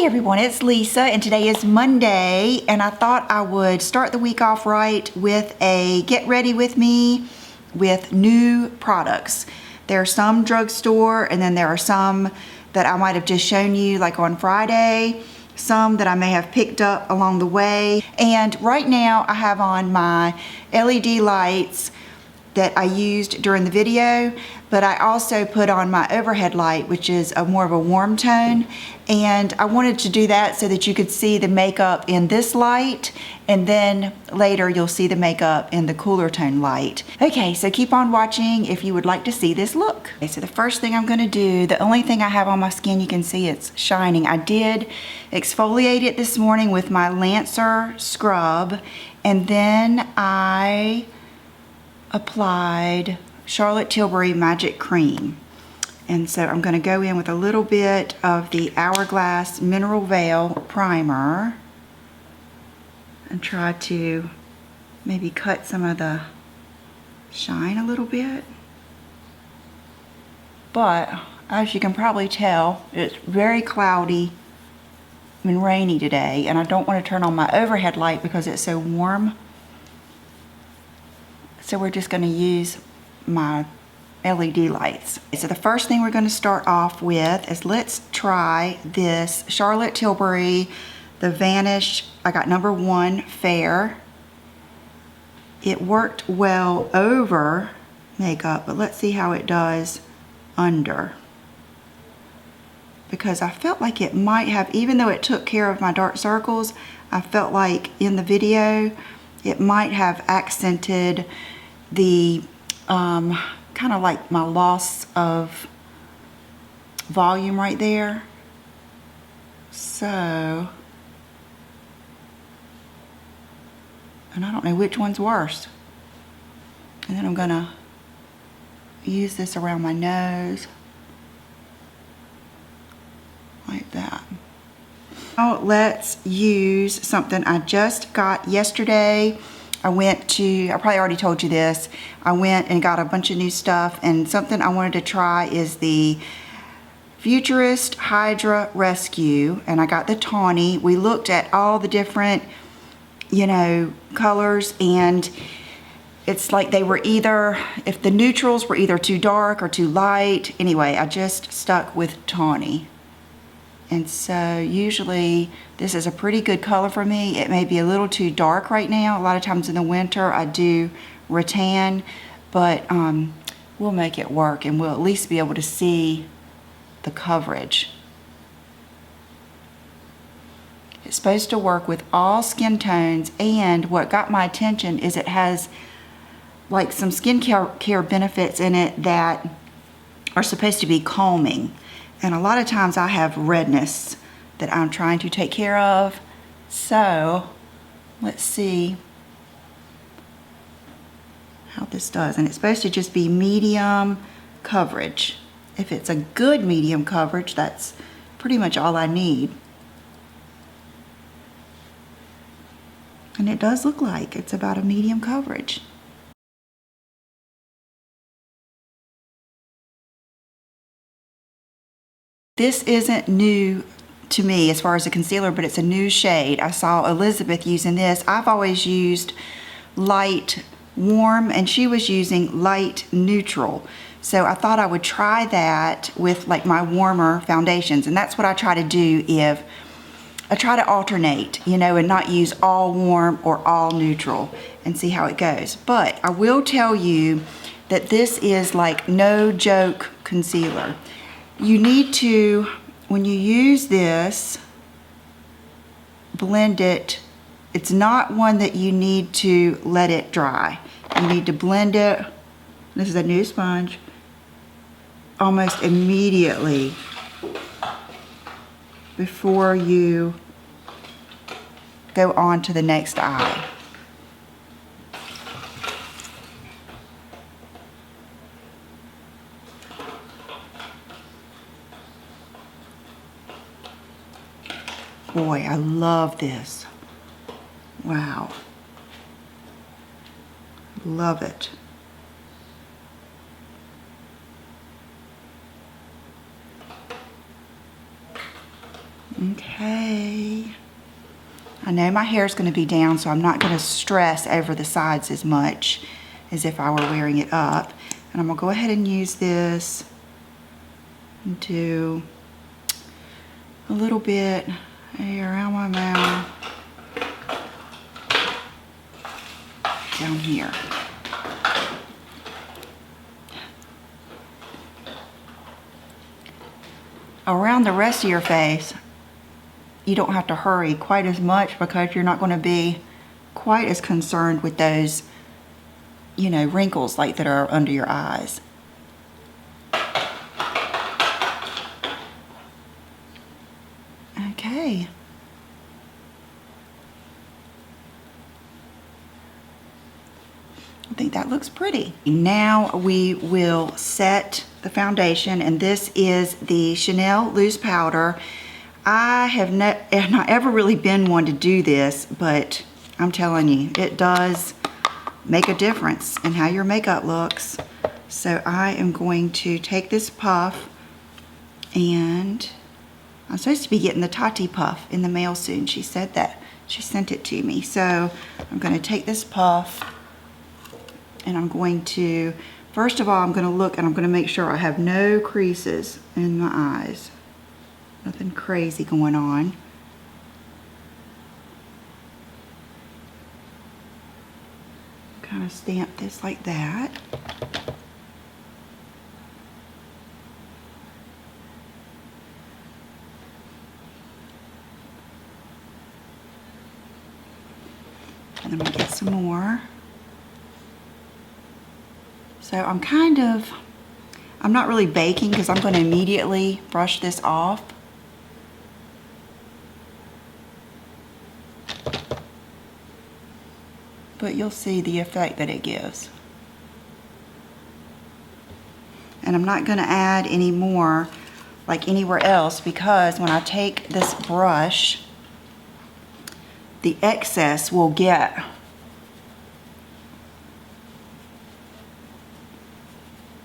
Hey everyone, it's Lisa and today is Monday and I thought I would start the week off right with a get ready with me with new products. There are some drugstore and then there are some that I might have just shown you like on Friday, some that I may have picked up along the way. And right now I have on my LED lights that I used during the video, but I also put on my overhead light, which is more of a warm tone. And I wanted to do that so that you could see the makeup in this light, and then later you'll see the makeup in the cooler tone light. Okay, so keep on watching if you would like to see this look. Okay, so the first thing I'm gonna do, the only thing I have on my skin, you can see it's shining. I did exfoliate it this morning with my Lancer scrub, and then I applied Charlotte Tilbury Magic Cream. And so I'm going to go in with a little bit of the Hourglass Mineral Veil Primer and try to maybe cut some of the shine a little bit. But as you can probably tell, it's very cloudy and rainy today, and I don't want to turn on my overhead light because it's so warm. So we're just going to use my LED lights. So the first thing we're going to start off with is let's try this Charlotte Tilbury, the Vanish. I got #1 Fair. It worked well over makeup, but let's see how it does under. Because I felt like it might have, even though it took care of my dark circles, I felt like in the video it might have accented the kind of like my loss of volume right there. So, and I don't know which one's worse. And then I'm gonna use this around my nose like that. Now let's use something I just got yesterday. I probably already told you this, I went and got a bunch of new stuff, and something I wanted to try is the Futurist Hydra Rescue, and I got the tawny. We looked at all the different, colors, and it's like they were either, if the neutrals were either too dark or too light. Anyway, I just stuck with tawny. And so usually this is a pretty good color for me. It may be a little too dark right now. A lot of times in the winter I do rattan, but we'll make it work and we'll at least be able to see the coverage. It's supposed to work with all skin tones, and what got my attention is it has like some skin care benefits in it that are supposed to be calming. And a lot of times I have redness that I'm trying to take care of. So let's see how this does. And it's supposed to just be medium coverage. If it's a good medium coverage, that's pretty much all I need. And it does look like it's about a medium coverage. This isn't new to me as far as a concealer, but it's a new shade. I saw Elizabeth using this. I've always used light warm, and she was using light neutral. So I thought I would try that with like my warmer foundations, and that's what I try to do. If I try to alternate, and not use all warm or all neutral, and see how it goes. But I will tell you that this is like no joke concealer. You need to, when you use this, blend it. It's not one that you need to let it dry. You need to blend it. This is a new sponge. Almost immediately before you go on to the next eye. Boy, I love this. Wow. Love it. Okay. I know my hair is going to be down, so I'm not going to stress over the sides as much as if I were wearing it up. And I'm going to go ahead and use this and do a little bit around my mouth, down here. Around the rest of your face, you don't have to hurry quite as much because you're not going to be quite as concerned with those, you know, wrinkles like that are under your eyes. Okay. I think that looks pretty. Now we will set the foundation, and this is the Chanel Loose Powder. I have not ever really been one to do this, but I'm telling you, it does make a difference in how your makeup looks. So I am going to take this puff, and I'm supposed to be getting the Tati puff in the mail soon. She said that. She sent it to me. So I'm going to take this puff, and I'm going to, first of all, I'm going to look and I'm going to make sure I have no creases in my eyes. Nothing crazy going on. Kind of stamp this like that. And then we'll get some more. So I'm not really baking because I'm going to immediately brush this off. But you'll see the effect that it gives. And I'm not going to add any more like anywhere else, because when I take this brush, the excess will get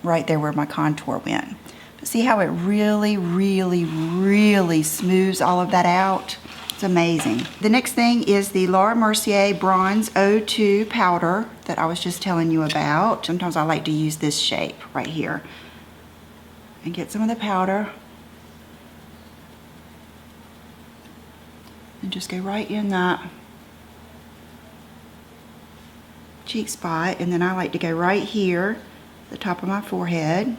right there where my contour went. But see how it really, really, really smooths all of that out? It's amazing. The next thing is the Laura Mercier Bronze 02 powder that I was just telling you about. Sometimes I like to use this shape right here. And get some of the powder. And just go right in that cheek spot. And then I like to go right here, the top of my forehead,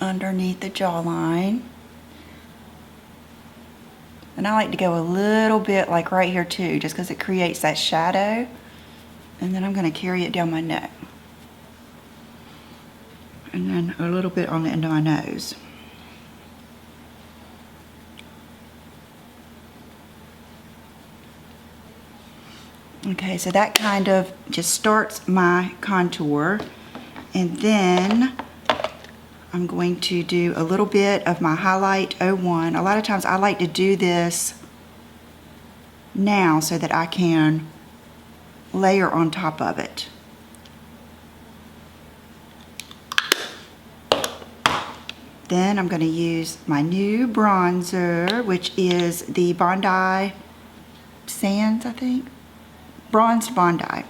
underneath the jawline. And I like to go a little bit like right here too, just because it creates that shadow. And then I'm going to carry it down my neck. And then a little bit on the end of my nose. Okay, so that kind of just starts my contour. And then I'm going to do a little bit of my Highlight 01. A lot of times I like to do this now so that I can layer on top of it. Then I'm going to use my new bronzer, which is the Bondi Sands, I think. Bronzed Bondi.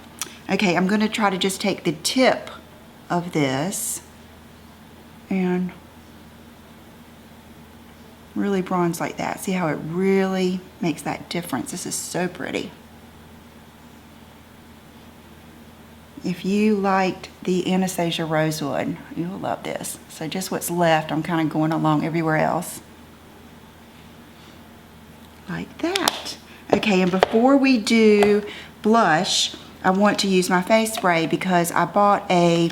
Okay, I'm going to try to just take the tip of this and really bronze like that. See how it really makes that difference? This is so pretty. If you liked the Anastasia Rosewood, you'll love this. So just what's left, I'm kind of going along everywhere else. Like that. Okay, and before we do blush, I want to use my face spray because I bought a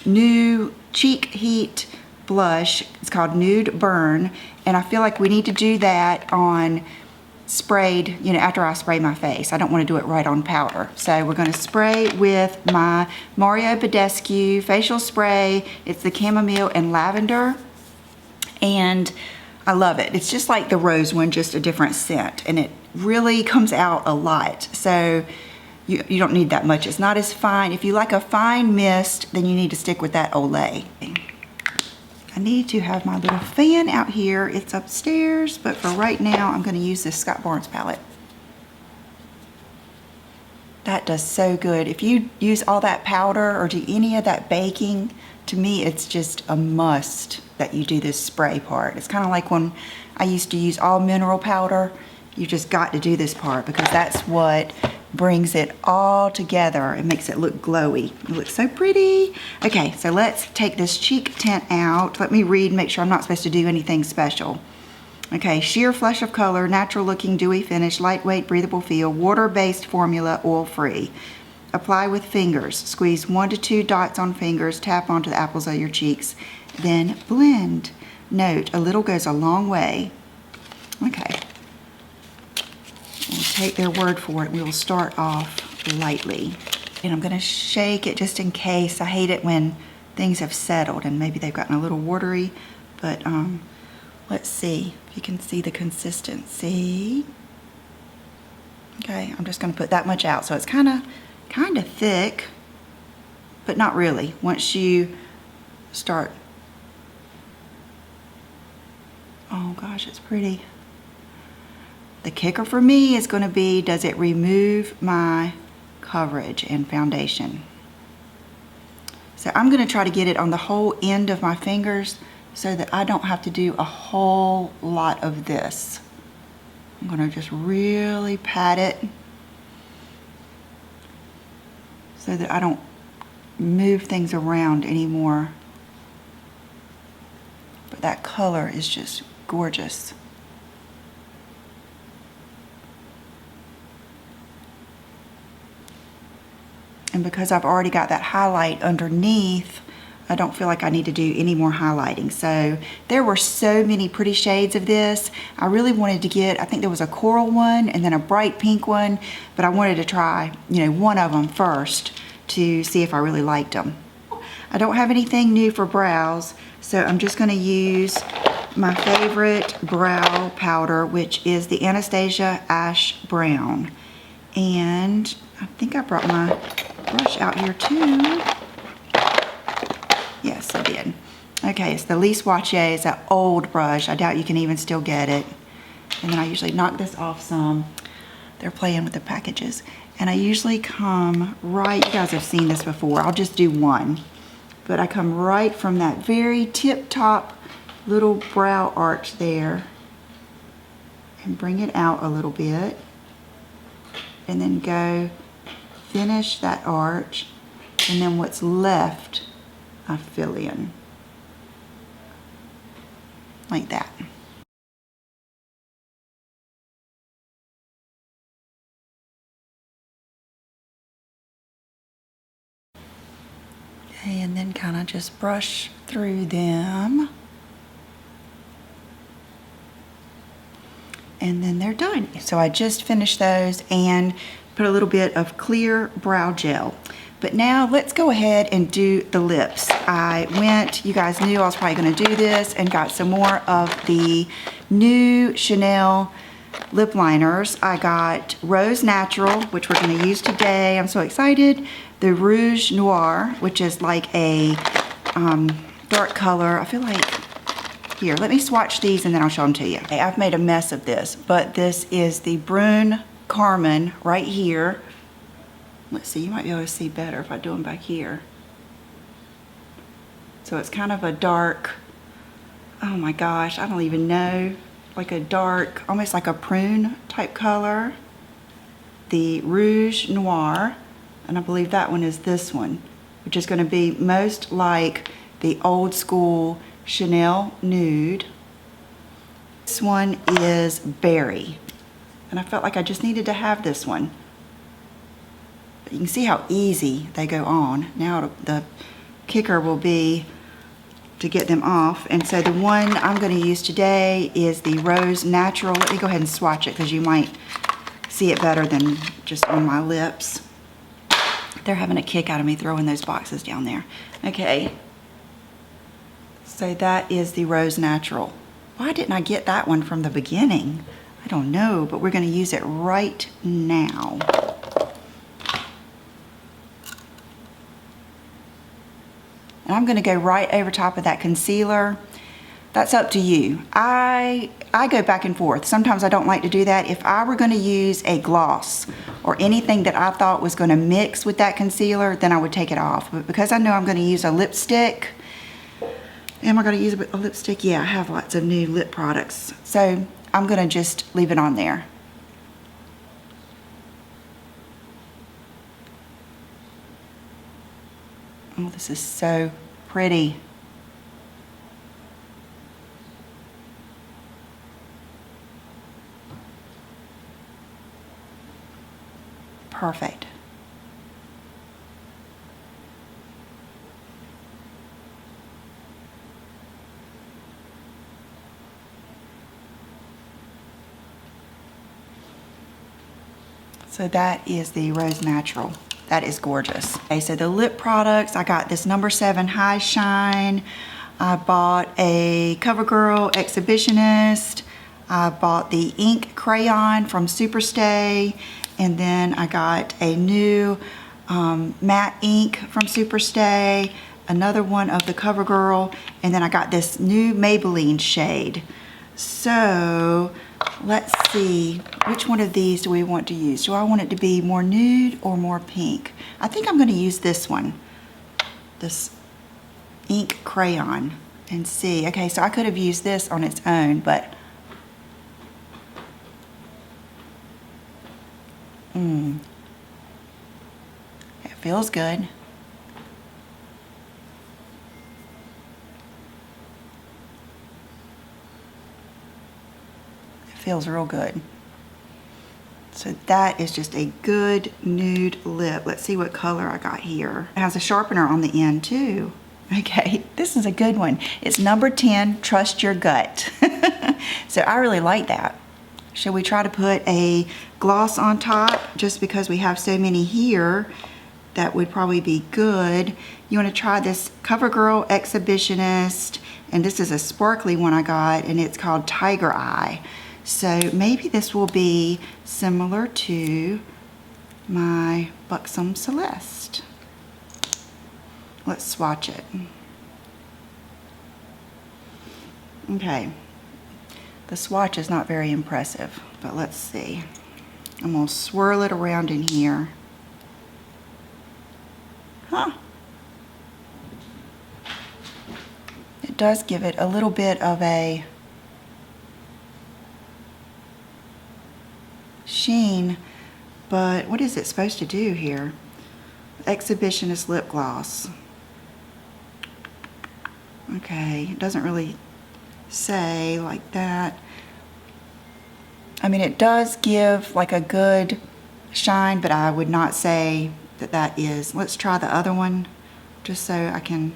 new Cheek Heat blush. It's called Nude Burn, and I feel like we need to do that on sprayed, you know, after I spray my face. I don't want to do it right on powder. So we're going to spray with my Mario Badescu facial spray. It's the chamomile and lavender, and I love it. It's just like the rose one, just a different scent, and it really comes out a lot. So you don't need that much. It's not as fine. If you like a fine mist, then you need to stick with that Olay. I need to have my little fan out here. It's upstairs, but for right now, I'm going to use this Scott Barnes palette. That does so good. If you use all that powder or do any of that baking, to me, it's just a must that you do this spray part. It's kind of like when I used to use all mineral powder. You just got to do this part because that's what brings it all together. It makes it look glowy. It looks so pretty. Okay, so let's take this cheek tint out. Let me read, make sure I'm not supposed to do anything special. Okay, sheer flush of color, natural looking, dewy finish, lightweight, breathable feel, water-based formula, oil-free. Apply with fingers. Squeeze 1 to 2 dots on fingers, tap onto the apples of your cheeks, then blend. Note, a little goes a long way. Okay. We'll take their word for it. We will start off lightly. And I'm going to shake it just in case. I hate it when things have settled and maybe they've gotten a little watery. But let's see if you can see the consistency. Okay, I'm just going to put that much out. So it's kind of thick, but not really. Once you start, oh gosh, it's pretty. The kicker for me is going to be, does it remove my coverage and foundation? So I'm going to try to get it on the whole end of my fingers so that I don't have to do a whole lot of this. I'm going to just really pat it so that I don't move things around anymore. But that color is just gorgeous. And because I've already got that highlight underneath, I don't feel like I need to do any more highlighting. So there were so many pretty shades of this. I really wanted to get, I think there was a coral one and then a bright pink one, but I wanted to try, one of them first to see if I really liked them. I don't have anything new for brows, so I'm just gonna use my favorite brow powder, which is the Anastasia Ash Brown. And I think I brought my brush out here too. Yes, I did. Okay, it's the Lee Swatche. It's that old brush. I doubt you can even still get it. And then I usually knock this off some. They're playing with the packages. And I usually come right, you guys have seen this before. I'll just do one. But I come right from that very tip top little brow arch there and bring it out a little bit. And then go finish that arch, and then what's left I fill in like that. Okay, and then kind of just brush through them. And then they're done. So I just finished those and put a little bit of clear brow gel. But now let's go ahead and do the lips. I went, you guys knew I was probably gonna do this, and got some more of the new Chanel lip liners. I got Rose Natural, which we're gonna use today. I'm so excited. The Rouge Noir, which is like a dark color. I feel like, here, let me swatch these and then I'll show them to you. Okay, I've made a mess of this, but this is the Brune Carmen right here. Let's see, you might be able to see better if I do them back here. So it's kind of a dark, oh my gosh, I don't even know, like a dark, almost like a prune type color. The Rouge Noir, and I believe that one is this one, which is going to be most like the old school Chanel Nude. This one is Berry, and I felt like I just needed to have this one. But you can see how easy they go on. Now the kicker will be to get them off. And so the one I'm going to use today is the Rose Natural. Let me go ahead and swatch it because you might see it better than just on my lips. They're having a kick out of me throwing those boxes down there. Okay. So that is the Rose Natural. Why didn't I get that one from the beginning? I don't know, but we're going to use it right now. And And I'm gonna go right over top of that concealer. That's up to you. I go back and forth. Sometimes I don't like to do that. If I were gonna use a gloss or anything that I thought was gonna mix with that concealer, then I would take it off. But because I know I'm gonna use a lipstick, am I gonna use a lipstick? Yeah, I have lots of new lip products. So I'm gonna just leave it on there. Oh, this is so pretty. Perfect. So that is the Rose Natural. That is gorgeous. Okay, so the lip products, I got this number 7 High Shine. I bought a Covergirl Exhibitionist. I bought the ink crayon from Superstay. And then I got a new matte ink from Superstay. Another one of the Covergirl. And then I got this new Maybelline shade. So let's see, which one of these do we want to use? Do I want it to be more nude or more pink? I think I'm going to use this one, this ink crayon, and see. Okay, so I could have used this on its own, but it feels good. Feels real good. So that is just a good nude lip. Let's see what color I got here. It has a sharpener on the end too. Okay, this is a good one. It's number 10, Trust Your Gut. So I really like that. Should we try to put a gloss on top? Just because we have so many here, that would probably be good. You want to try this Covergirl Exhibitionist, and this is a sparkly one I got, and it's called Tiger Eye. So maybe this will be similar to my Buxom Celeste. Let's swatch it. Okay, the swatch is not very impressive, but let's see. I'm gonna swirl it around in here. Huh. It does give it a little bit of a sheen, but what is it supposed to do here? Exhibitionist lip gloss. Okay, it doesn't really say like that. I mean, it does give like a good shine, but I would not say that that is. Let's try the other one just so I can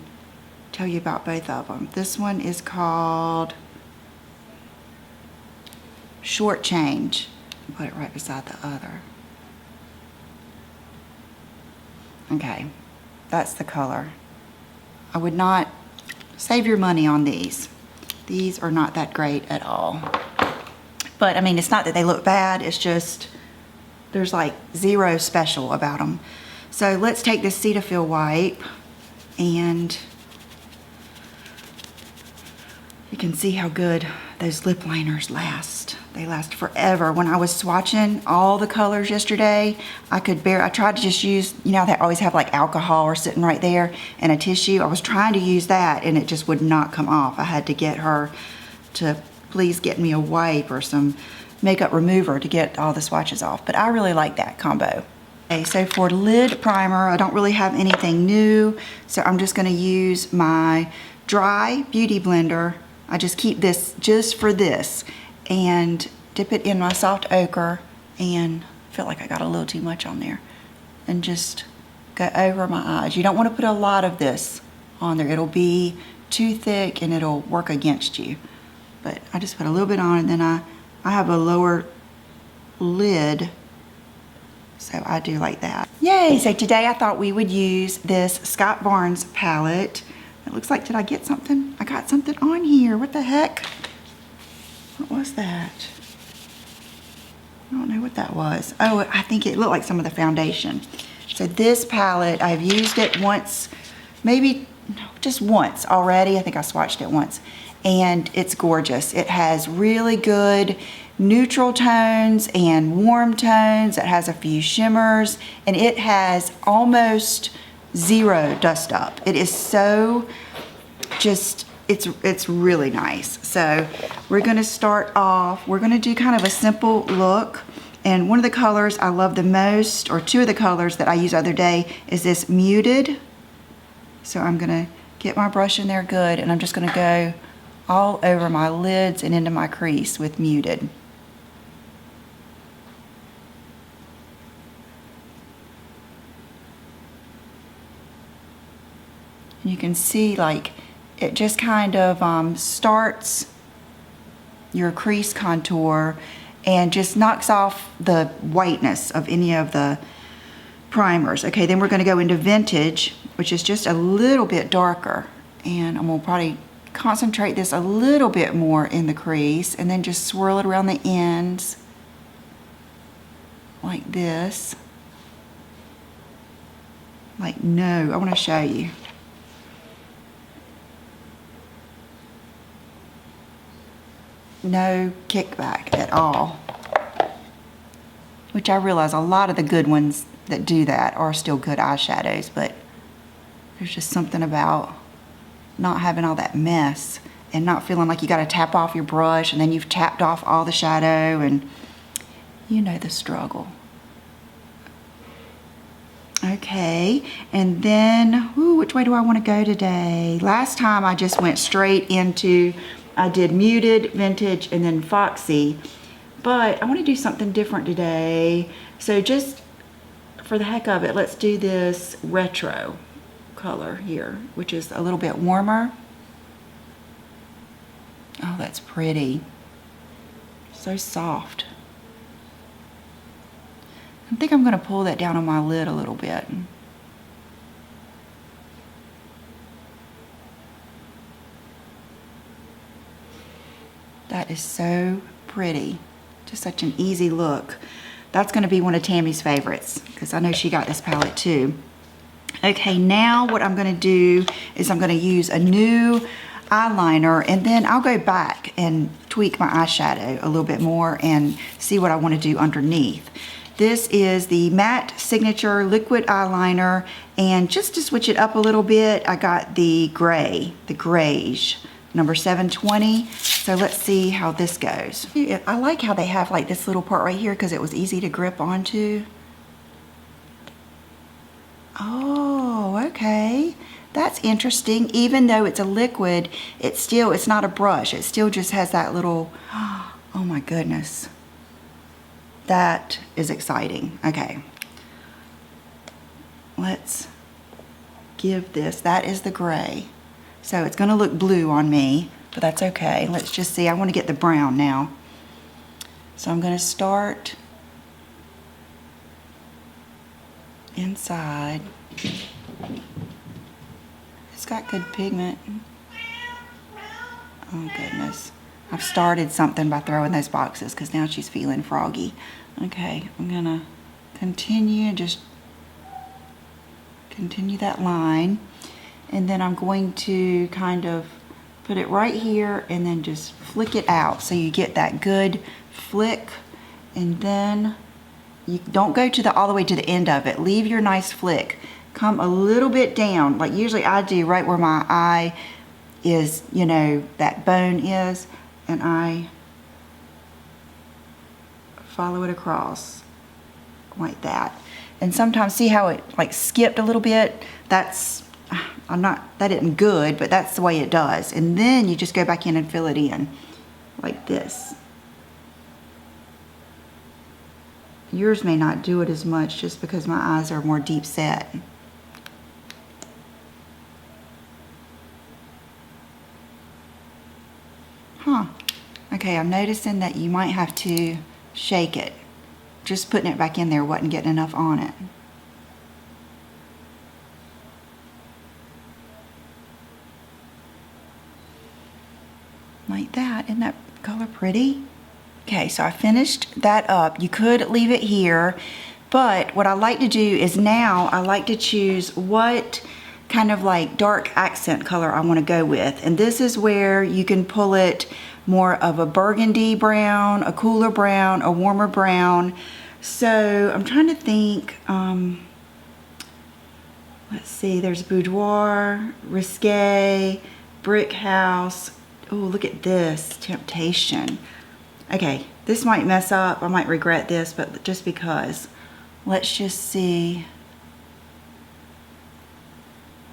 tell you about both of them. This one is called Shortchange. Put it right beside the other. Okay, that's the color. I would not save your money on these. These are not that great at all. But I mean, it's not that they look bad, it's just there's like zero special about them. So let's take this Cetaphil wipe, and you can see how good those lip liners last. They last forever. When I was swatching all the colors yesterday, I tried to just use, you know, they always have like alcohol or sitting right there and a tissue. I was trying to use that and it just would not come off. I had to get her to please get me a wipe or some makeup remover to get all the swatches off. But I really like that combo. Okay, so for lid primer, I don't really have anything new. So I'm just gonna use my dry beauty blender. I just keep this just for this, and dip it in my soft ochre, and I feel like I got a little too much on there, and just go over my eyes. You don't want to put a lot of this on there. It'll be too thick and it'll work against you. But I just put a little bit on, and then I have a lower lid, so I do like that. Yay! So today I thought we would use this Scott Barnes palette. It looks like, did I get something? I got something on here. What the heck? What was that? I don't know what that was. Oh, I think it looked like some of the foundation. So this palette, I've used it once, maybe just once already. I think I swatched it once, and it's gorgeous. It has really good neutral tones and warm tones. It has a few shimmers, and it has almost zero dust up. It is so just, it's really nice. So we're gonna start off, we're gonna do kind of a simple look. And one of the colors I love the most, or two of the colors that I used the other day, is this muted. So I'm gonna get my brush in there good, and I'm just gonna go all over my lids and into my crease with muted. You can see like it just kind of starts your crease contour and just knocks off the whiteness of any of the primers. Okay, then we're going to go into Vintage, which is just a little bit darker, and I'm going to probably concentrate this a little bit more in the crease and then just swirl it around the ends like this. Like, no, I want to show you. No kickback at all, which I realize a lot of the good ones that do that are still good eyeshadows, but there's just something about not having all that mess and not feeling like you got to tap off your brush and then you've tapped off all the shadow, and you know the struggle. Okay, and then, which way do I want to go today? Last time I just went straight into, I did Muted, Vintage, and then Foxy, but I want to do something different today. So just for the heck of it, let's do this retro color here, which is a little bit warmer. Oh, that's pretty. So soft. I think I'm going to pull that down on my lid a little bit. That is so pretty. Just such an easy look. That's going to be one of Tammy's favorites because I know she got this palette too. Okay, now what I'm going to do is I'm going to use a new eyeliner, and then I'll go back and tweak my eyeshadow a little bit more and see what I want to do underneath. This is the Matte Signature Liquid Eyeliner, and just to switch it up a little bit, I got the gray, the grayish, number 720. So let's see how this goes. I like how they have like this little part right here because it was easy to grip onto. Oh, okay. That's interesting. Even though it's a liquid, it's not a brush. It still just has that little, oh my goodness. That is exciting. Okay. Let's give this, that is the gray. So it's gonna look blue on me, but that's okay. Let's just see, I wanna get the brown now. So I'm gonna start inside. It's got good pigment. Oh goodness. I've started something by throwing those boxes because now she's feeling froggy. Okay, I'm gonna continue, just continue that line. And then I'm going to kind of put it right here and then just flick it out so you get that good flick. And then you don't go to all the way to the end of it. Leave your nice flick. Come a little bit down, like usually I do, right where my eye is, you know, that bone is, and I follow it across like that. And sometimes see how it like skipped a little bit? That isn't good, but that's the way it does. And then you just go back in and fill it in like this. Yours may not do it as much just because my eyes are more deep set. Huh. Okay, I'm noticing that you might have to shake it. Just putting it back in there wasn't getting enough on it. Like that. Isn't that color pretty? Okay, so I finished that up. You could leave it here, but what I like to do is now I like to choose what kind of like dark accent color I want to go with. And this is where you can pull it more of a burgundy brown, a cooler brown, a warmer brown. So I'm trying to think, let's see, there's Boudoir, Risque, Brick House. Oh, look at this, Temptation. Okay, this might mess up. I might regret this, but just because. Let's just see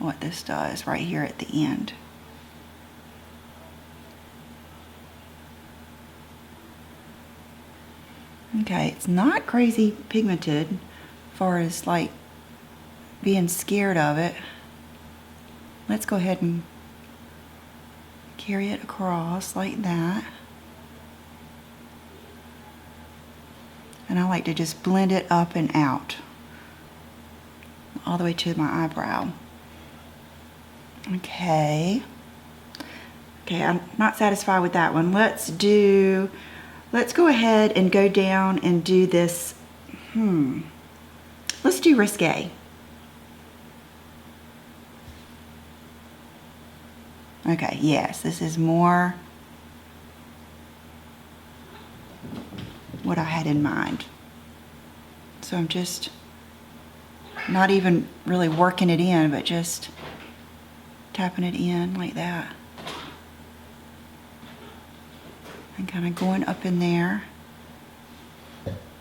what this does right here at the end. Okay, it's not crazy pigmented as far as like being scared of it. Let's go ahead and carry it across like that. And I like to just blend it up and out all the way to my eyebrow. Okay, I'm not satisfied with that one. Let's go ahead and go down and do this. Let's do Risque. Okay, yes, this is more what I had in mind. So I'm just not even really working it in, but just tapping it in like that. And kind of going up in there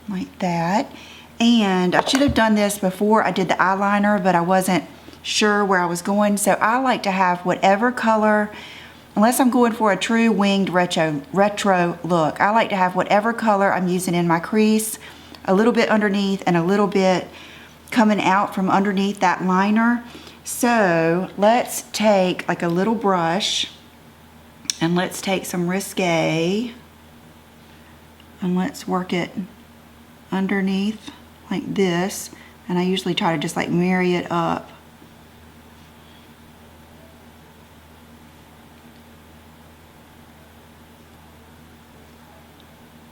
like that. And I should have done this before I did the eyeliner, but I wasn't sure where I was going. So I like to have whatever color, unless I'm going for a true winged retro look, I like to have whatever color I'm using in my crease, a little bit underneath and a little bit coming out from underneath that liner. So let's take like a little brush and let's take some Risque and let's work it underneath like this. And I usually try to just like marry it up.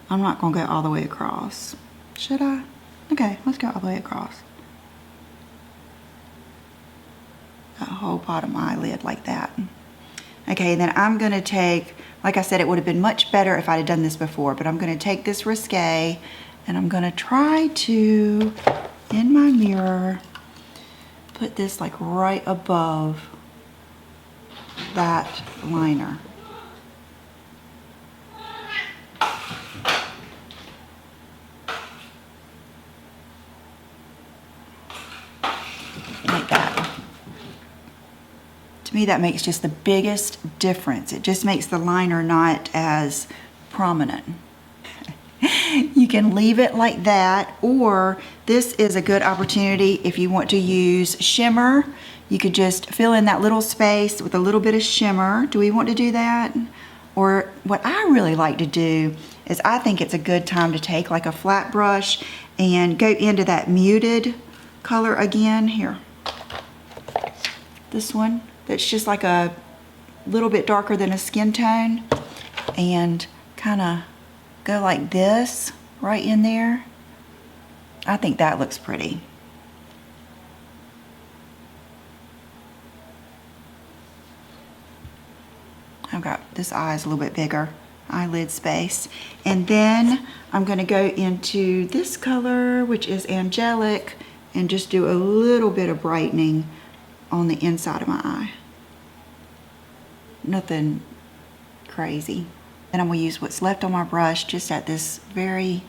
I'm not gonna go all the way across. Should I? Okay, let's go all the way across. That whole bottom eyelid like that. Okay, then I'm gonna take, like I said, it would have been much better if I'd have done this before, but I'm gonna take this Risque and I'm gonna try to, in my mirror, put this like right above that liner. Like that. To me, that makes just the biggest difference. It just makes the liner not as prominent. You can leave it like that, or this is a good opportunity if you want to use shimmer. You could just fill in that little space with a little bit of shimmer. Do we want to do that? Or what I really like to do is I think it's a good time to take like a flat brush and go into that muted color again. Here. This one, that's just like a little bit darker than a skin tone, and kind of go like this right in there. I think that looks pretty. I've got this eye is a little bit bigger, eyelid space. And then I'm going to go into this color, which is Angelic, and just do a little bit of brightening on the inside of my eye. Nothing crazy. And I'm going to use what's left on my brush just at this very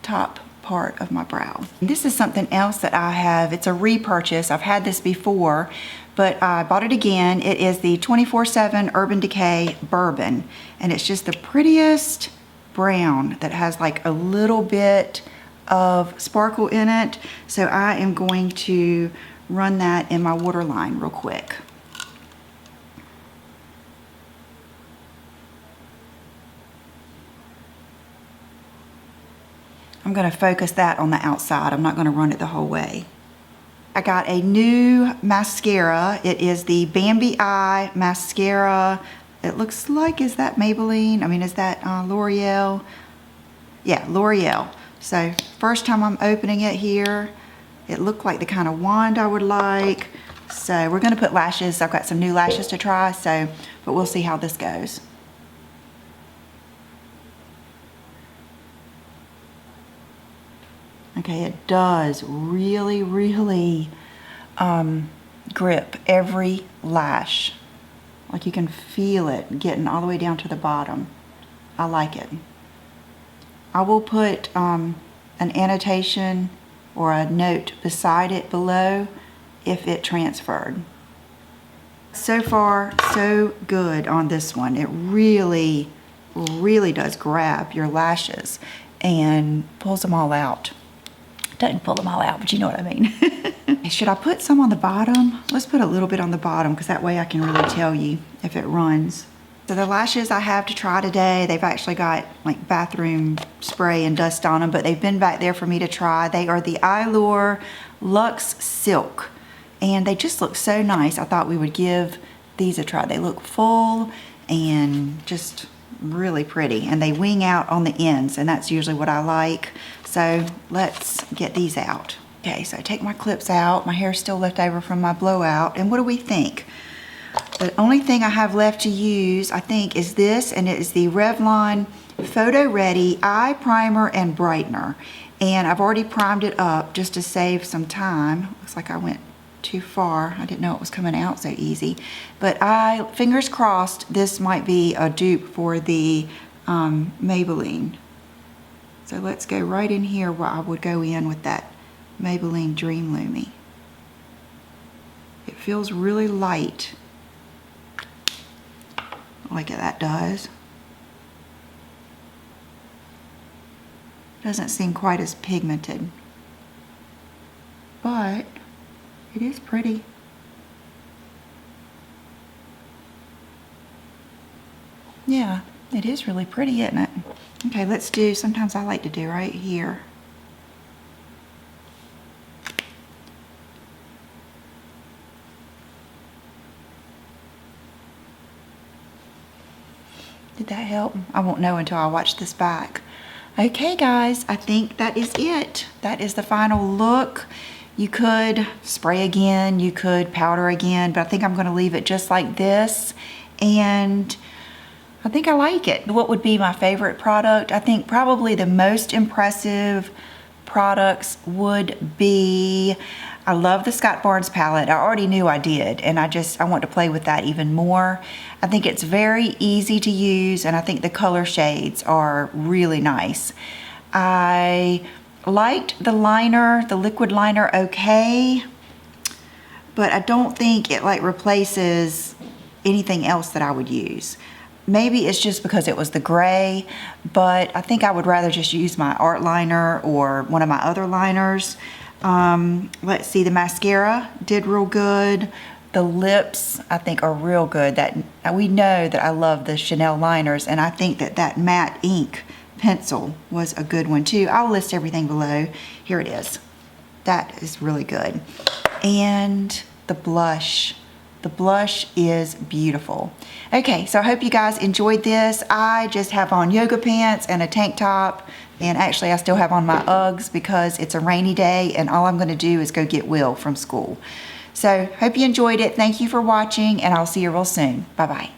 top part of my brow. And this is something else that I have. It's a repurchase. I've had this before, but I bought it again. It is the 24/7 Urban Decay Bourbon, and it's just the prettiest brown that has like a little bit of sparkle in it. So I am going to run that in my waterline real quick. I'm going to focus that on the outside. I'm not going to run it the whole way. I got a new mascara. It is the Bambi Eye Mascara. It looks like, is that Maybelline? I mean, is that L'Oreal? Yeah, L'Oreal. So first time I'm opening it here. It looked like the kind of wand I would like. So we're gonna put lashes. I've got some new lashes to try, but we'll see how this goes. Okay, it does really, really grip every lash. Like you can feel it getting all the way down to the bottom. I like it. I will put an annotation or a note beside it below if it transferred. So far, so good on this one. It really, really does grab your lashes and pulls them all out. Doesn't pull them all out, but you know what I mean. Should I put some on the bottom? Let's put a little bit on the bottom because that way I can really tell you if it runs. So the lashes I have to try today, they've actually got like bathroom spray and dust on them, but they've been back there for me to try. They are the Eyeliner Luxe Silk, and they just look so nice. I thought we would give these a try. They look full and just really pretty, and they wing out on the ends, and that's usually what I like. So let's get these out. Okay, so I take my clips out. My hair's still left over from my blowout, and what do we think? The only thing I have left to use, I think, is this, and it is the Revlon Photoready Eye Primer and Brightener. And I've already primed it up just to save some time. Looks like I went too far. I didn't know it was coming out so easy. But fingers crossed, this might be a dupe for the Maybelline. So let's go right in here where I would go in with that Maybelline Dream Lumi. It feels really light. Like that does. Doesn't seem quite as pigmented, but it is pretty. Yeah, it is really pretty, isn't it? Okay, let's do, sometimes I like to do right here. Did that help? I won't know until I watch this back. Okay guys, I think that is it. That is the final look. You could spray again, you could powder again, but I think I'm gonna leave it just like this. And I think I like it. What would be my favorite product? I think probably the most impressive products would be, I love the Scott Barnes palette. I already knew I did, and I want to play with that even more. I think it's very easy to use, and I think the color shades are really nice. I liked the liner, the liquid liner, okay, but I don't think it like replaces anything else that I would use. Maybe it's just because it was the gray, but I think I would rather just use my art liner or one of my other liners. Let's see, the mascara did real good. The lips, I think, are real good. That we know that I love the Chanel liners, and I think that that matte ink pencil was a good one too. I'll list everything below. Here it is. That is really good. And the blush. The blush is beautiful. Okay, so I hope you guys enjoyed this. I just have on yoga pants and a tank top, and actually I still have on my Uggs because it's a rainy day and all I'm gonna do is go get Will from school. So hope you enjoyed it. Thank you for watching, and I'll see you real soon. Bye-bye.